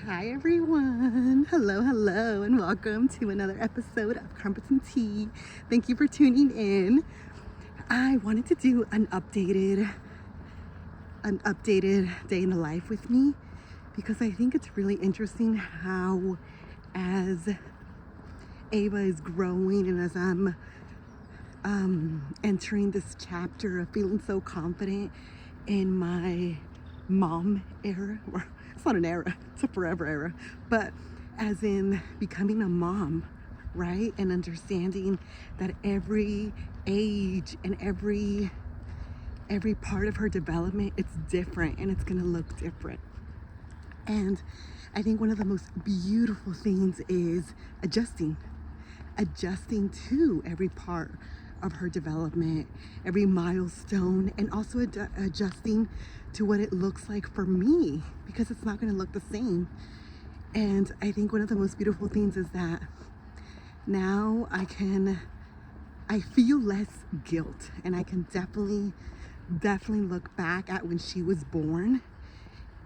Hi everyone. Hello, and welcome to another episode of Crumpets and Tea. Thank you for tuning in. I wanted to do an updated day in the life with me because I think it's really interesting how as Ava is growing and as I'm entering this chapter of feeling so confident in my mom era, or it's not an era, it's a forever era, but as in becoming a mom, right? And understanding that every age and every part of her development, it's different and it's gonna look different. And I think one of the most beautiful things is adjusting to every part of her development, every milestone, and also adjusting to what it looks like for me, because it's not going to look the same. And I think one of the most beautiful things is that now I feel less guilt, and I can definitely look back at when she was born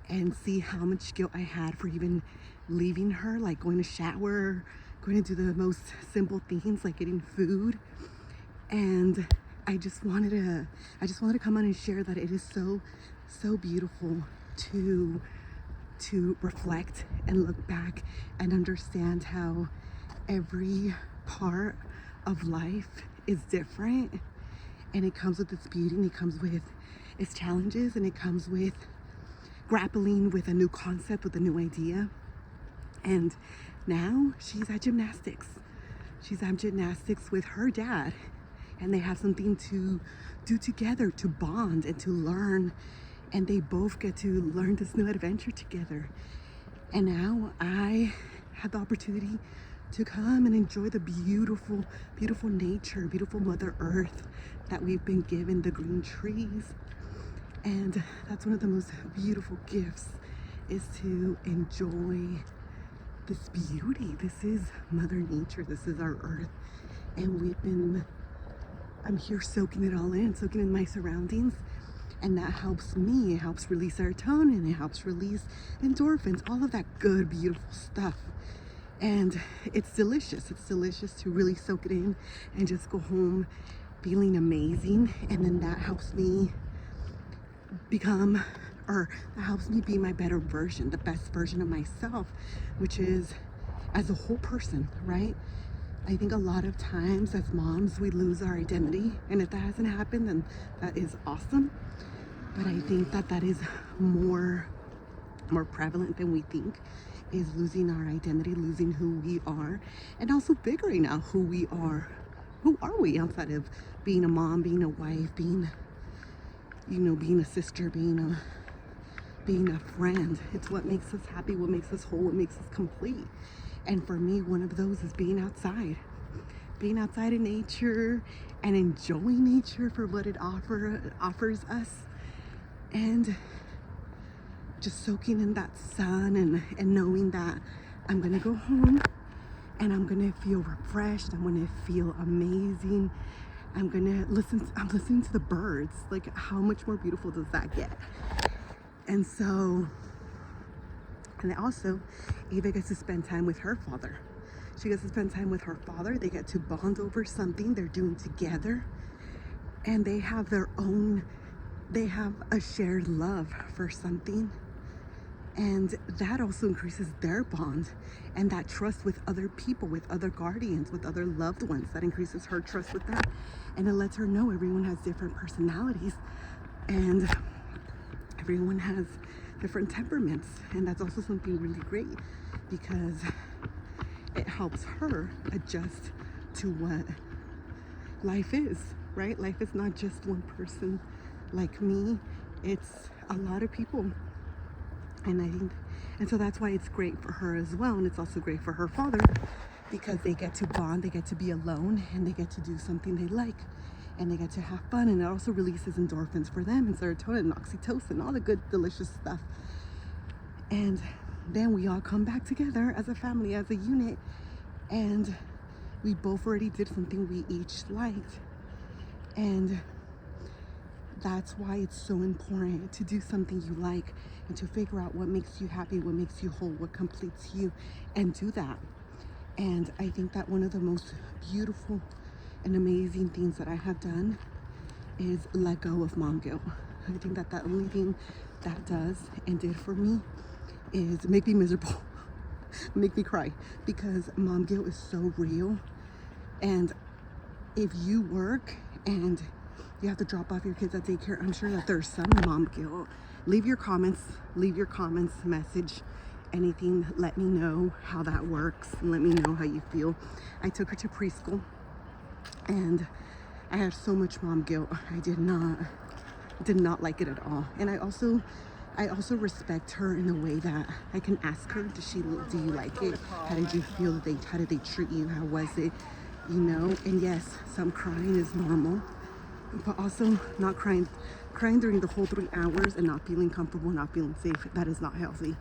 and see how much guilt I had for even leaving her, like going to shower, going to do the most simple things like getting food. And I just wanted to come on and share that it is so beautiful to reflect and look back and understand how every part of life is different, and it comes with its beauty, and it comes with its challenges, and it comes with grappling with a new concept, with a new idea. And now she's at gymnastics. She's at gymnastics with her dad, and they have something to do together, to bond and to learn. And they both get to learn this new adventure together. And now I have the opportunity to come and enjoy the beautiful, beautiful nature, beautiful Mother Earth that we've been given, the green trees. And that's one of the most beautiful gifts, is to enjoy this beauty. This is Mother Nature. This is our earth. And I'm here soaking it all in, soaking in my surroundings. And that helps me. It helps release serotonin. It helps release endorphins, all of that good, beautiful stuff. And it's delicious. It's delicious to really soak it in and just go home feeling amazing. And then that helps me be my better version, the best version of myself, which is as a whole person, right? I think a lot of times as moms, we lose our identity. And if that hasn't happened, then that is awesome. But I think that is more prevalent than we think, is losing our identity, losing who we are, and also figuring out who we are. Who are we outside of being a mom, being a wife, being a sister, being a friend? It's what makes us happy, what makes us whole, what makes us complete. And for me, one of those is being outside in nature and enjoying nature for what it offers us, and just soaking in that sun and knowing that I'm gonna go home and I'm gonna feel refreshed, I'm gonna feel amazing. I'm listening to the birds. Like, how much more beautiful does that get? And also, Ava gets to spend time with her father. She gets to spend time with her father. They get to bond over something they're doing together. And they have a shared love for something. And that also increases their bond and that trust with other people, with other guardians, with other loved ones. That increases her trust with them. And it lets her know everyone has different personalities and everyone has different temperaments. And that's also something really great, because it helps her adjust to what life is, right? Life is not just one person like me. It's a lot of people. And so that's why it's great for her as well. And it's also great for her father, because they get to bond, they get to be alone, and they get to do something they like, and they get to have fun. And it also releases endorphins for them, and serotonin and oxytocin, all the good, delicious stuff. And then we all come back together as a family, as a unit, and we both already did something we each liked. And that's why it's so important to do something you like and to figure out what makes you happy, what makes you whole, what completes you, and do that. And I think that one of the most beautiful and amazing things that I have done is let go of mom guilt. I think that the only thing that does and did for me is make me miserable, make me cry, because mom guilt is so real. And if you work and you have to drop off your kids at daycare, I'm sure that there's some mom guilt. Leave your comments, message, anything. Let me know how that works and let me know how you feel. I took her to preschool and I had so much mom guilt. I did not like it at all. And I also respect her in the way that I can ask her, do you like it? How did you feel? How did they treat you? How was it? You know, and yes, some crying is normal, but also not crying during the whole 3 hours and not feeling comfortable, not feeling safe. That is not healthy,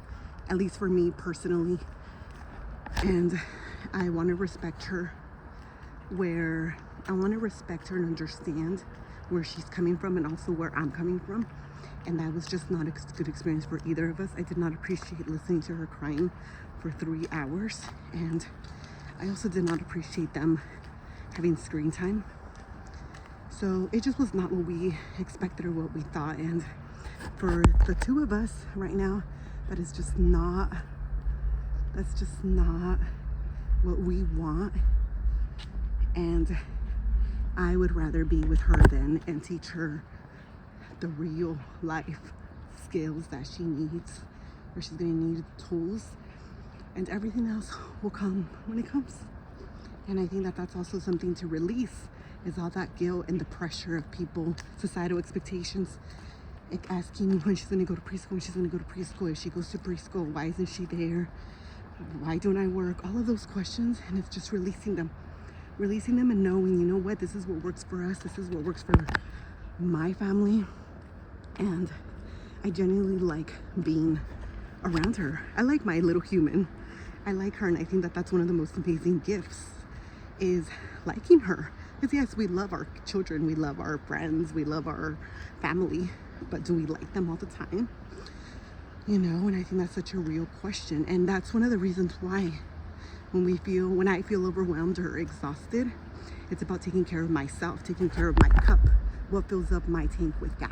at least for me personally. And I want to respect her and understand where she's coming from and also where I'm coming from. And that was just not a good experience for either of us. I did not appreciate listening to her crying for 3 hours. And I also did not appreciate them having screen time. So it just was not what we expected or what we thought. And for the two of us right now, that's just not what we want. And I would rather be with her then and teach her the real life skills that she needs, where she's going to need tools, and everything else will come when it comes. And I think that that's also something to release, is all that guilt and the pressure of people, societal expectations, like asking when she's going to go to preschool, if she goes to preschool, why isn't she there, why don't I work, all of those questions. And it's just releasing them and knowing, you know what, this is what works for us, this is what works for my family. And I genuinely like being around her. I like my little human. I like her, and I think that that's one of the most amazing gifts, is liking her. Because yes, we love our children, we love our friends, we love our family, but do we like them all the time? You know, and I think that's such a real question. And that's one of the reasons why when I feel overwhelmed or exhausted, it's about taking care of myself, taking care of my cup, what fills up my tank with gas.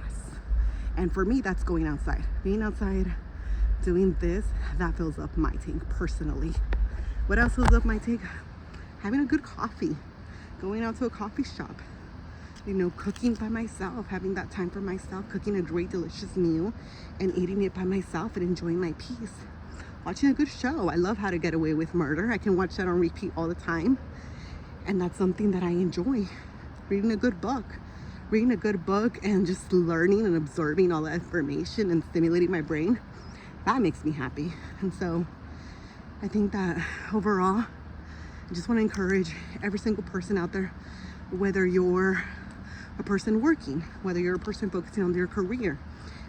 And for me, that's going outside. Being outside, doing this, that fills up my tank personally. What else fills up my tank? Having a good coffee, going out to a coffee shop, you know, cooking by myself, having that time for myself, cooking a great, delicious meal and eating it by myself and enjoying my peace. Watching a good show. I love How to Get Away with Murder. I can watch that on repeat all the time. And that's something that I enjoy. Reading a good book and just learning and absorbing all that information and stimulating my brain, that makes me happy. And so I think that overall, I just want to encourage every single person out there, whether you're a person working, whether you're a person focusing on their career,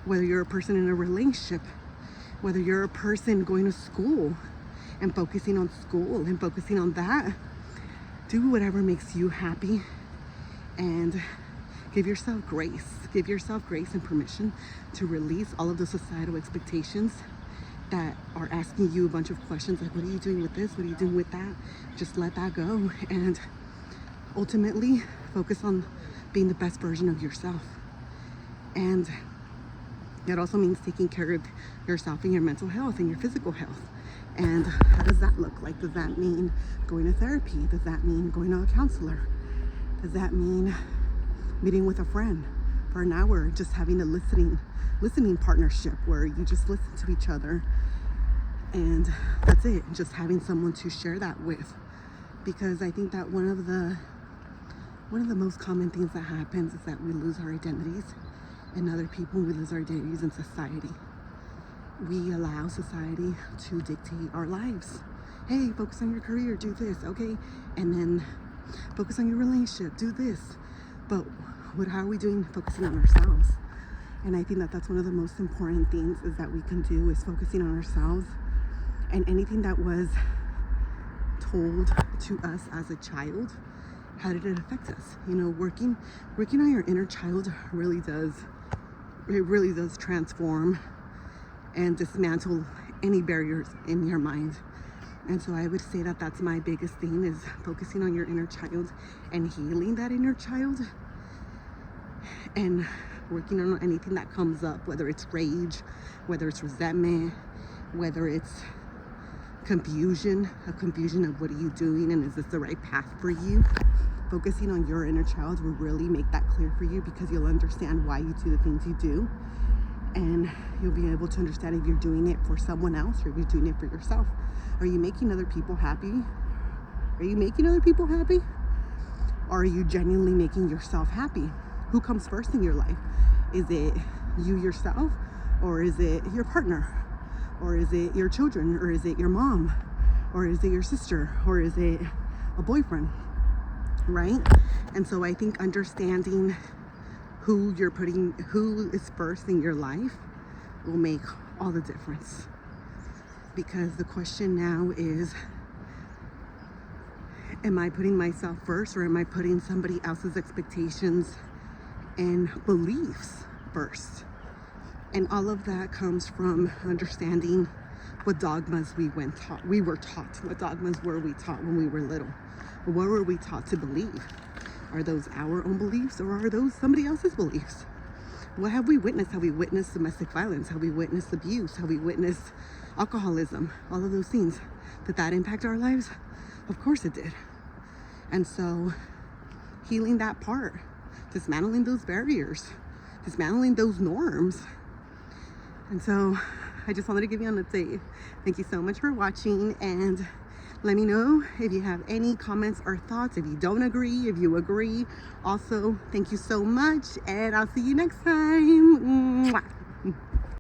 whether you're a person in a relationship, whether you're a person going to school and focusing on school and focusing on that, do whatever makes you happy and give yourself grace. Give yourself grace and permission to release all of the societal expectations that are asking you a bunch of questions like, what are you doing with this? What are you doing with that? Just let that go and ultimately focus on being the best version of yourself. And that also means taking care of yourself and your mental health and your physical health. And how does that look like? Does that mean going to therapy? Does that mean going to a counselor? Does that mean meeting with a friend for an hour, just having a listening partnership where you just listen to each other, and that's it, just having someone to share that with? Because I think that one of the most common things that happens is that we lose our identities in other people, we lose our identities in society. We allow society to dictate our lives. Hey, focus on your career, do this, okay? And then focus on your relationship, do this. But how are we doing focusing on ourselves? And I think that that's one of the most important things is that we can do, is focusing on ourselves. And anything that was told to us as a child how did it affect us? You know, working on your inner child really does transform and dismantle any barriers in your mind. And so I would say that that's my biggest thing, is focusing on your inner child and healing that inner child, and working on anything that comes up, whether it's rage, whether it's resentment, whether it's confusion of what are you doing and is this the right path for you. Focusing on your inner child will really make that clear for you, because you'll understand why you do the things you do, and you'll be able to understand if you're doing it for someone else or if you're doing it for yourself. Are you making other people happy? Are you making other people happy? Or are you genuinely making yourself happy? Who comes first in your life? Is it you yourself, or is it your partner, or is it your children, or is it your mom, or is it your sister, or is it a boyfriend, right? And so I think understanding who is first in your life will make all the difference. Because the question now is, am I putting myself first, or am I putting somebody else's expectations and beliefs first? And all of that comes from understanding what dogmas we were taught. What dogmas were we taught when we were little? What were we taught to believe? Are those our own beliefs, or are those somebody else's beliefs? What have we witnessed? Have we witnessed domestic violence? Have we witnessed abuse? Have we witnessed alcoholism? All of those things. Did that impact our lives? Of course it did. And so healing that part, dismantling those barriers, dismantling those norms. And so I just wanted to give you an update. Thank you so much for watching, and let me know if you have any comments or thoughts, if you don't agree, if you agree. Also, thank you so much, and I'll see you next time. Mwah.